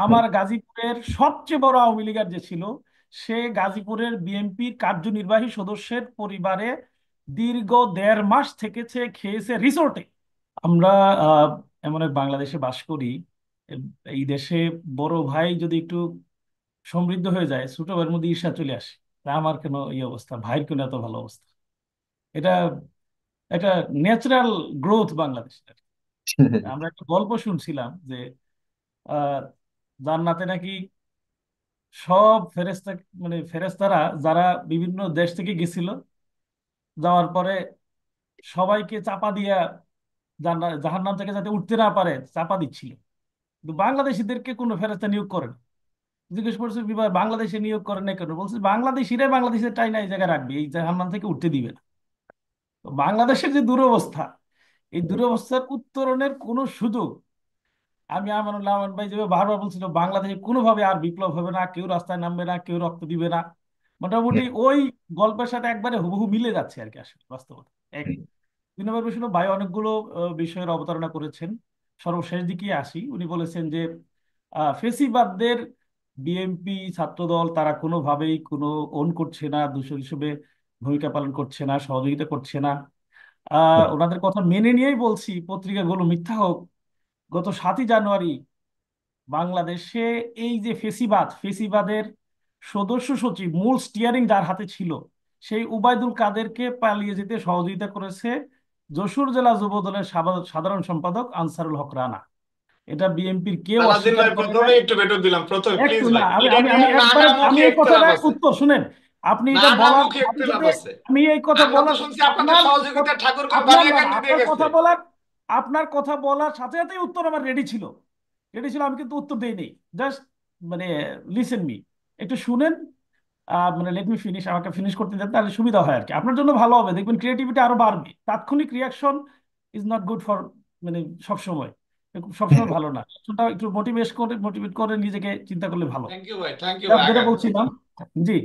আমার গাজীপুরের সবচেয়ে বড় আওয়ামী লীগার যে ছিল, সে গাজীপুরের বিএনপির কার্যনির্বাহী সদস্যের পরিবারে দীর্ঘ 1.5 মাস থেকেছে, খেয়েছে রিসোর্টে। আমরা এমন এক বাংলাদেশে বাস করি। এই দেশে বড় ভাই যদি একটু সমৃদ্ধ হয়ে যায়, ছোট ভাইয়ের মধ্যে ঈর্ষা চলে আসে। তা আমার কেন এই অবস্থা, ভাইয়ের কেন এত ভালো অবস্থা? এটা এটা ন্যাচারাল গ্রোথ বাংলাদেশের। আমরা একটা গল্প শুনছিলাম যে আহ জান্নাতে নাকি সব ফেরেশতা, মানে ফেরেশতারা যারা বিভিন্ন দেশ থেকে গেছিল, যাওয়ার পরে সবাইকে চাপা দিয়া জাহান্নাম থেকে যাতে উঠতে না পারে চাপা দিচ্ছিল। কিন্তু বাংলাদেশিদেরকে কোনো ফেরেশতা নিয়োগ করেন। জিজ্ঞেস করছে বিভাগ বাংলাদেশে নিয়োগ করেন না কেন? বলছে বাংলাদেশিরাই বাংলাদেশের টাই না এই জায়গায় রাখবে, এই জাহান্নাম থেকে উঠতে দিবে না। তো বাংলাদেশের যে দুরবস্থা, এই দুরবস্থার উত্তরণের কোনো সুযোগ, আমি আমানুল্লাহ আমান ভাই যেভাবে বারবার বলছিল, বাংলাদেশে কোনোভাবে আর বিপ্লব হবে না, কেউ রাস্তায় নামবে না, কেউ রক্ত দিবে না, মোটামুটি ওই গল্পের সাথে একবারে হুবহু মিলে যাচ্ছে আর কি। আসলে বাস্তবতা এক। 2 নম্বর বিষয় হলো, ভাই অনেকগুলো বিষয়ের অবতারণা করেছেন। সর্বশেষ দিকে আসি, উনি বলেছেন যে ফেসিবাদদের বিএনপি ছাত্রদল তারা কোনোভাবেই কোনো ওন করছে না, দূষণ হিসেবে ভূমিকা পালন করছে না, সহযোগিতা করছে না। ওনাদের কথা মেনে নিয়েই বলছি, পত্রিকাগুলো মিথ্যা হোক, গত 7ই জানুয়ারি বাংলাদেশে এই যে ফেসিবাদের সদস্য সচিব, মূল স্টিয়ারিং যার হাতে ছিল, সেই উবাইদুল কাদেরকে পালিয়ে যেতে সহযোগিতা করেছে যশোর জেলা যুব দলের সাধারণ সম্পাদক আনসারুল হক রানা। এটা বিএনপির কেউ আলাদিন অস্বীকার ভাই, করে প্রথমে নাই। একটু বেটর দিলাম, প্রথমে একটু প্লিজ না, ভাই, আমি এটা আমি নিয়ে আমি একবারে আমি নানামুখী এই ইখতিলাফ কথাটার আছে। উত্তর শুনেন। আপনি এটা বলার নানামুখী সাথে ইখতিলাফ সাথে, আছে। আমি এই কথা আমরা তো বলার শুনছি আপনাদের আপনার সহযোগিতা ঠাকুরগাঁও আপনার না না, বালিয়াকান্দি দিয়ে আপনার গেছে। কথা বলার, আপনার কথা বলার সাথে সাথেই উত্তর আমার রেডি ছিল। আমি কিন্তু উত্তর দেইনি। জাস্ট মানে লিসেন মি, একটু শুনেন। মানে লেট মি ফিনিশ, আমাকে ফিনিশ করতে দেন, তাহলে সুবিধা হয় আর কি, আপনার জন্য ভালো হবে। দেখবেন ক্রিয়েটিভিটি আরো বাড়বে। তাৎক্ষণিক reaction is not good for, মানে সবসময়, সবসময় ভালো না। একটু মোটিভেট করে নিজেকে চিন্তা করলে ভালো। থ্যাংক ইউ ভাই, থ্যাংক ইউ ভাই, যেটা আগান। বলছিলাম, জি,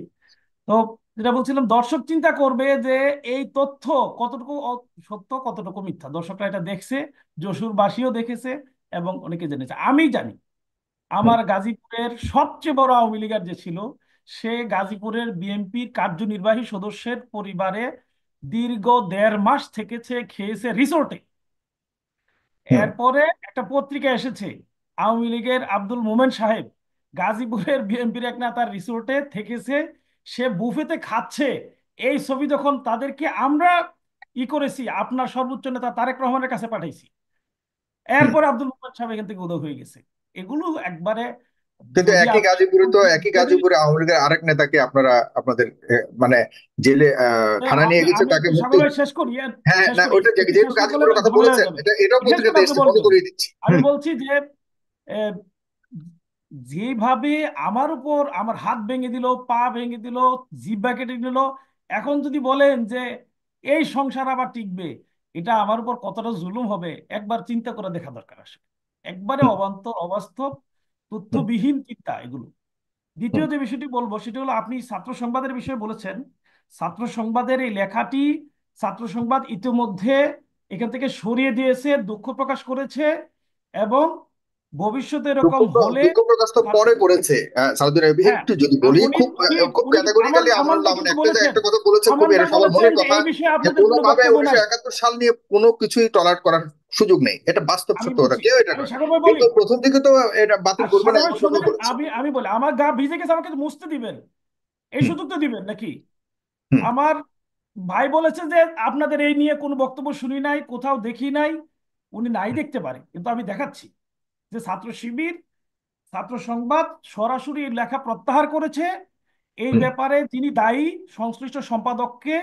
তো যেটা বলছিলাম, দর্শক চিন্তা করবে যে এই তথ্য কতটুকু সত্য, কতটুকু মিথ্যা। দর্শকরা এটা দেখছে, যশোরবাসীও দেখেছে, এবং অনেকে জেনেছে। আমি জানি আমার গাজীপুরের সবচেয়ে বড় আওয়ামী লীগার যে ছিল, সে গাজীপুরের বিএনপির কার্যনির্বাহী সদস্যের পরিবারে দীর্ঘ 1.5 মাস থেকেছে, খেয়েছে রিসোর্টে। এরপরে একটা পত্রিকা এসেছে, আওয়ামী লীগের আব্দুল মোমেন সাহেব গাজীপুরের বিএনপির এক নেতার রিসোর্টে থেকেছে, সে বুফেতে খাচ্ছে। এই ছবি যখন তাদেরকে আমরা করেছি, আপনার সর্বোচ্চ নেতা তারেক রহমানের কাছে পাঠাইছি, এরপরে আব্দুল মোমেন সাহেব এখান থেকে উদয় হয়ে গেছে। এগুলো একবারে, কিন্তু যদি একই আপনি গাজীপুরে তো একই যদি গাজীপুরে আওয়ামী লীগের আরেক নেতাকে আপনারা আপনাদের মানে জেলে থানা নিয়ে গেছে আমি তাকে একটু মুক্তি। সাগর ভাই শেষ করি, হ্যাঁ শেষ না, করি। ওইটা একটু যেহেতু শেষ না করলে গাজীপুরের কথা ঝামেলা হয়ে বলেছেন, যাবে। এটাও শেষ পত্রিকাতে কথা আপনি এসেছে, বলেন মনে কেন? করিয়ে দিচ্ছি। আমি বলছি যে আহ, যেভাবে আমার উপর আমার হাত ভেঙে দিল, পা ভেঙে দিল, জিহ্বা কেটে নিল, এখন যদি বলেন যে এই সংসার আবার টিকবে, এটা আমার উপর কতটা জুলুম হবে একবার চিন্তা করে দেখা দরকার। আসলে একবারে হুম, অবান্তর, অবাস্তব, হুম, তথ্যবিহীন চিন্তা এগুলো। হুম, দ্বিতীয় যে বিষয়টি বলবো সেটা হলো, আপনি ছাত্র সংবাদের বিষয়ে বলেছেন। ছাত্র সংবাদের এই লেখাটি ছাত্র সংবাদ ইতিমধ্যে এখান থেকে সরিয়ে দিয়েছে, দুঃখ প্রকাশ করেছে, এবং ভবিষ্যতে দুঃখ এরকম হলে দুঃখ প্রকাশ তো পরে করেছে সাউদি আরবে। হ্যাঁ, একটু যদি বলি, উনি খুব উনি খুব উনি কিন্তু ক্যাটাগরিক্যালি আমান আমানুল্লাহ ভাই আমান কিন্তু একটা বলেছেন, একটা কথা বলেছে, খুব আমান এটা ভাই সবার বলেছেন মনের যে কথা, এই বিষয়ে যে আপনাদের কোনো কোনোভাবে বক্তব্য নাই। 1971 সাল নিয়ে কোনো কিছুই টলারেট করার সুযোগ নেই। এটা বাস্তব আমি সত্য কথা, বলছি, কেউ এটা আমি নয়। সাগর ভাই বলি, কিন্তু প্রথম দিকে তো এটা বাতিল আর করবে না সাগর ভাই এমন কথা শুনেন, বলেছে। আমি বলি, আমার গা ভিজে গেছে, আমাকে মুছতে দিবেন, এই হুম, সুযোগ তো দিবেন নাকি? হুম, আমার ভাই বলেছে যে আপনাদের এই নিয়ে কোনো বক্তব্য শুনি নাই, কোথাও দেখি নাই। উনি নাই দেখতে পারে, কিন্তু আমি দেখাচ্ছি যে ছাত্র শিবির, ছাত্র সংবাদ সরাসরি এই লেখা প্রত্যাহার করেছে। এই হুম, ব্যাপারে যিনি দায়ী, সংশ্লিষ্ট সম্পাদককে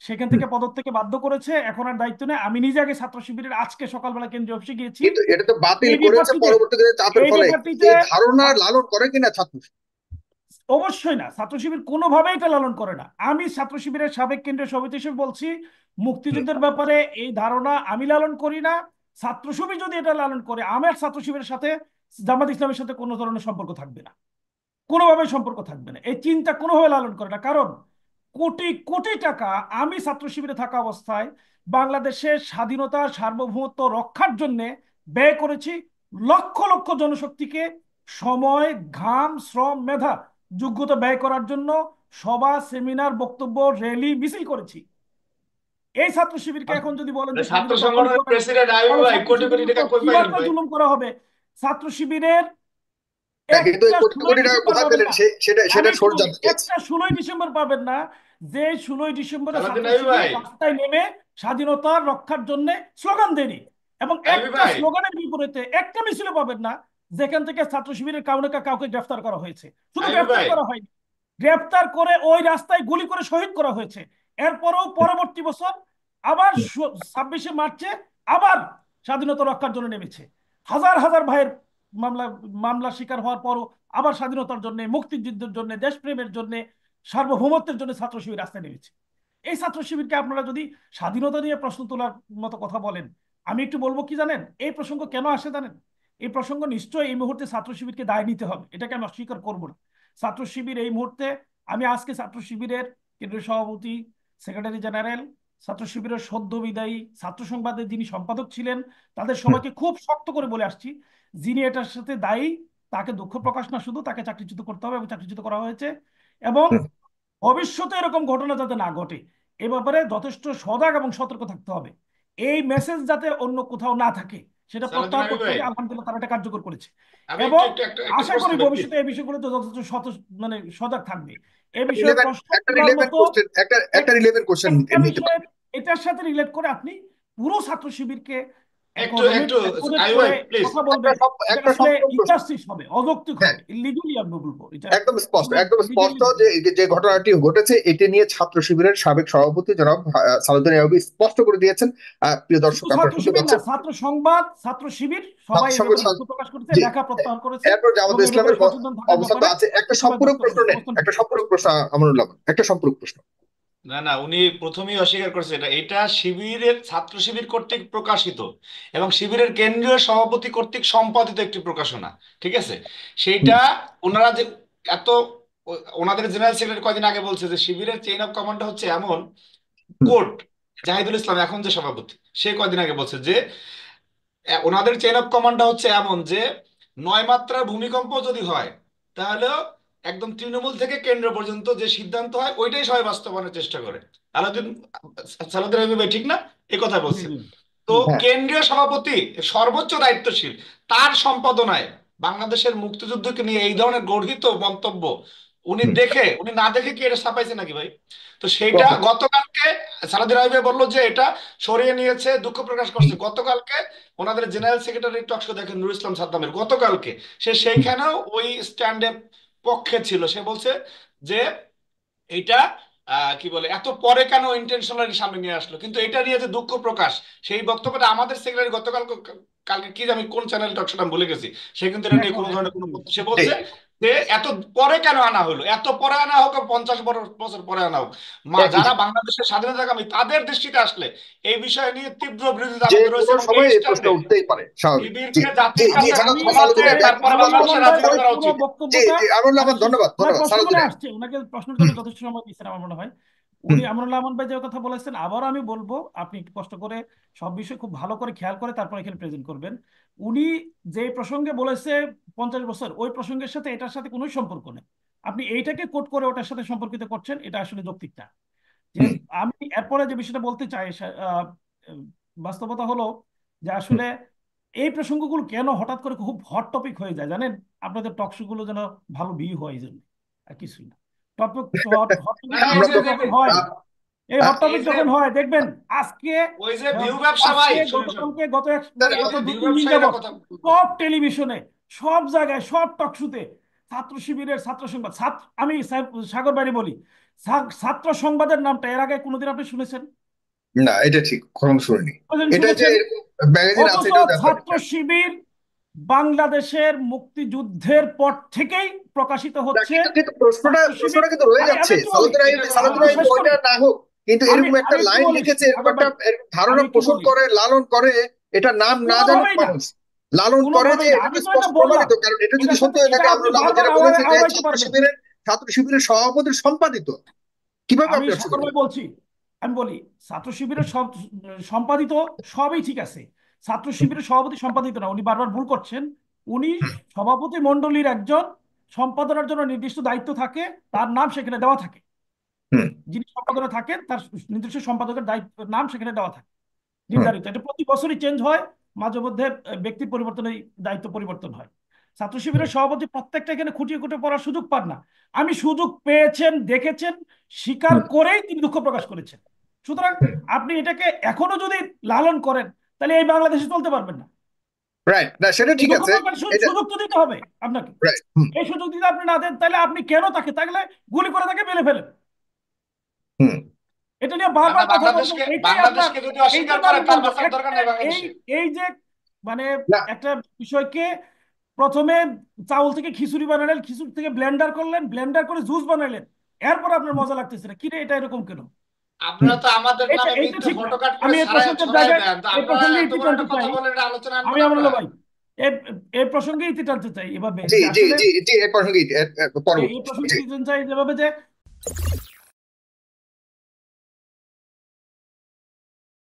সেখান হুম। থেকে পদত্যাগে বাধ্য করেছে। এখন আর দায়িত্ব নেই। আমি নিজে আগে ছাত্র শিবিরের আজকে সকালবেলা কেন্দ্রীয় অফিসে গিয়েছি। কিন্তু এটা তো বাতিল এই করেছে ব্যাপারটিতে, পরবর্তীতে চাপের এই ফলে। ব্যাপারটিতে এই ধারণা লালন করে কিনা ছাত্র? অবশ্যই না, ছাত্র শিবির কোনোভাবেই এটা লালন করে না। আমি ছাত্র শিবিরের সাবেক কেন্দ্রীয় সভাপতি হিসেবে বলছি, হুম, মুক্তিযুদ্ধের ব্যাপারে এই ধারণা আমি লালন করি না। ছাত্র শিবির যদি এটা লালন করে, আমার ছাত্র শিবিরের সাথে, জামাত ইসলামের সাথে কোনো ধরনের সম্পর্ক থাকবে না, কোনোভাবে সম্পর্ক থাকবে না। এই চিন্তা কোনোভাবে লালন করে না। কারণ কোটি কোটি টাকা আমি ছাত্র শিবিরে থাকা অবস্থায় বাংলাদেশের স্বাধীনতা সার্বভৌমত্ব রক্ষার জন্য ব্যয় করেছি। লক্ষ লক্ষ জনশক্তিকে সময়, ঘাম, শ্রম, মেধা, যোগ্যতা ব্যয় করার জন্য সভা, সেমিনার, বক্তব্য, র্যালি, মিছিল করেছি। এই ছাত্র শিবিরকে এখন যদি বলেন যে ছাত্র স্বাধীনতা হরণ সংগঠনের করেন, প্রেসিডেন্ট আইয়ুব তাহলে ভাই ছাত্র কোটি কোটি শিবিরের টাকা উপর কই কি পাইলেন মাত্রায় ভাই? জুলুম করা হবে? ছাত্র শিবিরের না, কিন্তু এই একটা কোটি 16ই কোটি টাকা ডিসেম্বর কোথায় পাবেন পেলেন না। সেটা আমি সেটা একটু সোর্স বলি, জানতে চাইছি। একটা 16ই ডিসেম্বর পাবেন না, যে 16ই ডিসেম্বরে সালাউদ্দিন ছাত্র আইয়ুব শিবির ভাই, রাস্তায় নেমে স্বাধীনতা রক্ষার জন্য স্লোগান দেয়নি। এবং আইয়ুব একটা ভাই, স্লোগানের বিপরীতে একটা মিছিল পাবেন না যেখান থেকে ছাত্র শিবিরের কাউকে গ্রেফতার করা হয়েছে। শুধু আইয়ুব গ্রেফতার ভাই, করা হয়নি, গ্রেফতার করে ওই রাস্তায় গুলি করে শহীদ করা হয়েছে। এরপরেও পরবর্তী বছর আবার 26শে মার্চে আবার স্বাধীনতা রক্ষার জন্য নেমেছে। হাজার হাজার ভাইয়ের মামলা মামলার শিকার হওয়ার পরও আবার স্বাধীনতার জন্য, মুক্তিযুদ্ধের জন্য, দেশপ্রেমের জন্য, সার্বভৌমত্বের জন্য ছাত্র শিবির রাস্তায় নেমেছে। এই ছাত্র শিবিরকে আপনারা যদি স্বাধীনতা নিয়ে প্রশ্ন তোলার মতো কথা বলেন, আমি একটু বলবো কি জানেন, এই প্রসঙ্গ কেন আসে জানেন? এই প্রসঙ্গ নিশ্চয়ই এই মুহূর্তে ছাত্র শিবিরকে দায় নিতে হবে, এটাকে আমি অস্বীকার করব না। ছাত্র শিবির এই মুহূর্তে, আমি আজকে ছাত্র শিবিরের কেন্দ্রীয় সভাপতি, সেক্রেটারি জেনারেল, ছাত্র শিবিরের সদ্য বিদায়ী, ছাত্র সংবাদের যিনি সম্পাদক ছিলেন, তাদের সবাইকে খুব শক্ত করে বলে আসছি, যিনি এটার সাথে দায়ী তাকে দুঃখ প্রকাশ না শুধু, তাকে চাকরিচ্যুত করতে হবে, এবং চাকরিচ্যুত করা হয়েছে। এবং ভবিষ্যতে এরকম ঘটনা যাতে না ঘটে, এ ব্যাপারে যথেষ্ট সজাগ এবং সতর্ক থাকতে হবে। এই মেসেজ যাতে অন্য কোথাও না থাকে সেটা সালাউদ্দিন প্রত্যাহার আইয়ুব করতে ভাই, হবে। আলহামদুলিল্লাহ তারা এটা কার্যকর করেছে আমি একটু এবং একটু একটা একটা আশা প্রশ্ন করি ভাই প্লিজ। ভবিষ্যতে এই বিষয়গুলোতে যথেষ্ট মানে সজাগ থাকবে। এই বিষয়ে রিলেভেন্ট প্রশ্ন একটা তোলার রিলেভেন্ট মতো কোশ্চেন একটা একটা রিলেভেন্ট কোশ্চেন একটা নিতে বিষয়ে, পারি? এটার সাথে রিলেট করে আপনি পুরো ছাত্র শিবিরকে একটু একরোট একটু আইয়ুব করে ভাই প্লিজ। কথা একটা বলবেন, এটা একটা আসলে সম্পূর্ণ প্রশ্ন। ইনজাস্টিস হবে, অযৌক্তিক হ্যাঁ, হবে, ইলিগালি আমি বলবো এটা, আসলে একদম স্পষ্ট লিগালি। যে যে ঘটনাটি ঘটেছে এটি নিয়ে ছাত্র শিবিরের সাবেক সভাপতি জনাব সালাউদ্দিন আইয়ুবী স্পষ্ট করে দিয়েছেন। প্রিয় দর্শক, শুধু আপনারা ছাত্র শুনতে শিবির না, পাচ্ছেন ছাত্র সংবাদ, ছাত্র শিবির সবাই এ জাতিসংঘের ব্যাপারে দুঃখ প্রকাশ করেছে, জি। লেখা প্রত্যাহার করেছে এরপর এবং জামাত এ ব্যাপারে ইসলামের সচেতন থাকার অবস্থা তো ব্যাপারে আছে। একটা প্রতিবাদ সম্পূরক ব্যক্ত প্রশ্ন করেছে, নেন, অবস্থান একটা ব্যক্ত করেছে। সম্পূরক প্রশ্ন আমানুল্লাহ, একটা সম্পূরক প্রশ্ন। না না, উনি প্রথমেই অস্বীকার করছে এটা এটা শিবিরের ছাত্র শিবির কর্তৃক প্রকাশিত এবং শিবিরের কেন্দ্রীয় সভাপতি কর্তৃক সম্পাদিত একটি প্রকাশনা, ঠিক আছে? সেইটা ওনারা যে এত ওনাদের জেনারেল সেক্রেটারি কয়দিন আগে বলছে যে শিবিরের চেইন অফ কমান্ডটা হচ্ছে এমন, হুম, কোর্ট জাহিদুল ইসলাম এখন যে সভাপতি, সে কয়দিন আগে বলছে যে ওনাদের চেইন অফ কমান্ডটা হচ্ছে এমন যে 9 মাত্রার ভূমিকম্প যদি হয় তাহলে একদম তৃণমূল থেকে কেন্দ্র পর্যন্ত যে সিদ্ধান্ত হয় ওইটাই সবাই বাস্তবায়নের চেষ্টা করে। আলাউদ্দিন সালাউদ্দিন আইয়ুব ভাই ঠিক না? এই কথা জি বলছে। জি। তো হুম। হ্যাঁ, কেন্দ্রীয় সভাপতি সর্বোচ্চ দায়িত্বশীল, তার সম্পাদনায় বাংলাদেশের মুক্তিযুদ্ধকে নিয়ে এই ধরনের গর্হিত মন্তব্য হুম, উনি না দেখে কি এটা ছাপাইছে নাকি ভাই? তো সেইটা কখন? গতকালকে সালাউদ্দিন আইয়ুব ভাই বললো যে এটা সরিয়ে নিয়েছে, দুঃখ প্রকাশ করছে। গতকালকে ওনাদের জেনারেল সেক্রেটারি টকশো দেখেন নুরুল ইসলাম সাদ্দামের, গতকালকে সে হুম, সেইখানেও ওই স্ট্যান্ডের পক্ষে ছিল। সে বলছে যে এইটা কি বলে এত পরে কেন ইন্টেনশনালি সামনে নিয়ে আসলো, কিন্তু এটা নিয়ে যে দুঃখ প্রকাশ, সেই বক্তব্যটা আমাদের সেক্রেটারি গতকাল কালকে কি আমি কোন চ্যানেল টক সেটা আমি ভুলে গেছি, সে কিন্তু এটা নিয়ে এখন কোনো এখন ধরনের কোনো সে জি। বলছে যে এত পরে কেন আনা হলো, এত পরে আনা হোক আর 50 বছর পরে আনা হোক, একই যারা বাংলাদেশের স্বাধীনতাকামী তাদের দৃষ্টিতে আসলে এই বিষয় নিয়ে তীব্র বিরোধিতা যে আমাদের রয়েছে কোনো এবং এই সময় এই প্রশ্ন স্ট্যান্ডে উঠতেই পারে, স্বাভাবিক। জি, শিবিরকে জি, জাতির জি, কাছে জনাব ক্ষমা চেয়ে সালাউদ্দিন ভাই, তারপরে আমরুল বাংলাদেশের আমান ভাই স্বাধীন ওই করা পুরো উচিত। জি, বক্তব্যটা, জি, আমরুল আমি আহমদ, ধন্যবাদ ওনার ধন্যবাদ প্রশ্নগুলো সালাউদ্দিন ভাই। আসছে, ওনাকে প্রশ্নের জন্য হুম, যথেষ্ট সময় দিচ্ছেন আমার মনে হয়। হুম, উনি আমরুল আমান ভাই যে কথা বলেছেন, আবার আমি বলবো আপনি একটু কষ্ট করে সব বিষয় খুব ভালো করে খেয়াল করে তারপর এখানে প্রেজেন্ট করবেন। উনি যে প্রসঙ্গে বলেছে 50 বছর, ওই প্রসঙ্গের সাথে এটার সাথে কোনো সম্পর্ক নেই। আপনি এইটাকে কোট করে ওটার সাথে সম্পর্কিত করছেন, এটা আসলে যৌক্তিক না। যে হুম, আমি এরপরে যে বিষয়টা বলতে চাই, বাস্তবতা হলো যে হুম। আসলে এই প্রসঙ্গগুলো কেন হঠাৎ করে খুব হট টপিক হয়ে যায় জানেন? আপনাদের টকশো গুলো যেন ভালো ভিউ হয় এই জন্য, আর কিছুই না। টপিক, হট না টপিক না, এই আমরা যে তো যখন হয়, আহ, এই আহ, হট এই টপিক যে যখন হয় দেখবেন আজকে, ওই যে ভিউ ব্যবসা ভাই, শুনুন শুনুন, গতকালকে, তাহলে এই গত যে দু ভিউ তিন দিন ব্যবসায়ীরা যাবত কথা বলতেছে। সব টেলিভিশনে, সব জায়গায়, সব টকশোতে ছাত্র শিবিরের ছাত্র সংবাদ, আমি সাগর বাড়ি বলি, ছাত্র সংবাদের নামটা এর আগে কোনোদিন আপনি শুনেছেন? না, এটা ঠিক, কখনো শুনিনি। কোনোদিন এটা যে শুনেছেন? এরকম ম্যাগাজিন আছে অথচ এটাও জানতাম ছাত্র না। শিবির বাংলাদেশের মুক্তিযুদ্ধের পর থেকেই প্রকাশিত না, হচ্ছে। কিন্তু কিন্তু প্রশ্নটা ছাত্র শিবির, প্রশ্নটা কিন্তু রয়ে আমি যাচ্ছে। একটু বলি, সালাউদ্দিন এটা আইয়ুবী কথা আমি সালাউদ্দিন একটু আইয়ুবী শেষ করি, ওইটা না হোক, কিন্তু আমি এরকম একটা আমি একটু লাইন বলি লিখেছে, এরকম সাগর একটা ভাই, এরকম আমি ধারণা একটু পোষণ বলি, করে, লালন করে, এটা নাম না জানুক কোনোভাবেই না, মানুষ, লালন করে, যে কোনোভাবেই না, এটা আমি তো তো এটা স্পষ্ট বললাম। প্রমাণিত। কারণ এটা যদি এটার সাথে সত্যি হয়ে এটা থাকে, আপনি আমরুল আহমদ বারবার যেটা আওয়াজ বলেছে যে আওয়াইতে পারবেন। ছাত্র শিবিরের সভাপতির সম্পাদিত, কিভাবে আমি আপনি সাগর অস্বীকার ভাই করবেন? বলছি, আমি বলি ছাত্র শিবিরের সব সম্পাদিত, সবই ঠিক আছে। ছাত্র শিবিরের সভাপতি সম্পাদিত না, উনি বারবার ভুল করছেন। উনি হুম, সভাপতি মণ্ডলীর একজন, সম্পাদনার জন্য নির্দিষ্ট দায়িত্ব থাকে, তার নাম সেখানে দেওয়া থাকে। হুম, যিনি সম্পাদনা থাকেন তার নির্দিষ্ট সম্পাদকের দায়িত্ব নাম সেখানে দেওয়া থাকে, হুম, নির্ধারিত। এটা প্রতি বছরই চেঞ্জ হয়, মাঝে মধ্যে ব্যক্তি পরিবর্তনে দায়িত্ব পরিবর্তন হয়। ছাত্র হুম, শিবিরের সভাপতি প্রত্যেকটা এখানে খুঁটিয়ে খুঁটিয়ে পড়ার সুযোগ পান না। আমি সুযোগ পেয়েছেন, দেখেছেন, স্বীকার হুম, করেই তিনি দুঃখ প্রকাশ করেছেন। সুতরাং হুম। আপনি এটাকে এখনো যদি লালন করেন, তাহলে এই বাংলাদেশে চলতে পারবেন না। রাইট, না সেটা এই ঠিক দুঃখ আছে। প্রকাশের এটা সুযোগ তো দিতে হবে আপনাকে। রাইট। হুম, এই সুযোগ যদি আপনি না দেন, তাহলে আপনি কেন তাকে, তাহলে গুলি করে তাকে মেরে ফেলেন। হুম। এটা নিয়ে না না, বারবার কথা বলবেন, বাংলাদেশকে এইটাই আপনার, বাংলাদেশকে যদি অস্বীকার এইটাই করে বারবার তার বলবো। বাঁচার দরকার একটা নেই এই বাংলাদেশে। এই যে মানে না, একটা বিষয়কে প্রথমে চাউল থেকে খিচুড়ি বানালেন, খিচুড়ি থেকে ব্লেন্ডার করলেন, ব্লেন্ডার করে জুস বানালেন, এরপর আপনার মজা লাগতেছে না, কিরে এটা এরকম কেন? হুম, আপনারা তো আমাদের এটা নামে এইটা মিথ্যে ঠিক না। ফটোকাট করে আমি এই ছড়ায় প্রসঙ্গের ছড়ায় জায়গায়, দেন, তো এই আপনারা প্রসঙ্গে এত ইতি বড় টানতে একটা কথা চাই। বলেন, এটা আলোচনা আনবো আমি না আমরা। আমরুল্লাহ ভাই, এই এই প্রসঙ্গে ইতি টানতে চাই এভাবে জি যে জি আসলে জি জি, এর প্রসঙ্গে এই পরবর্তী। প্রসঙ্গে জি। ইতি টানতে চাই যেভাবে যে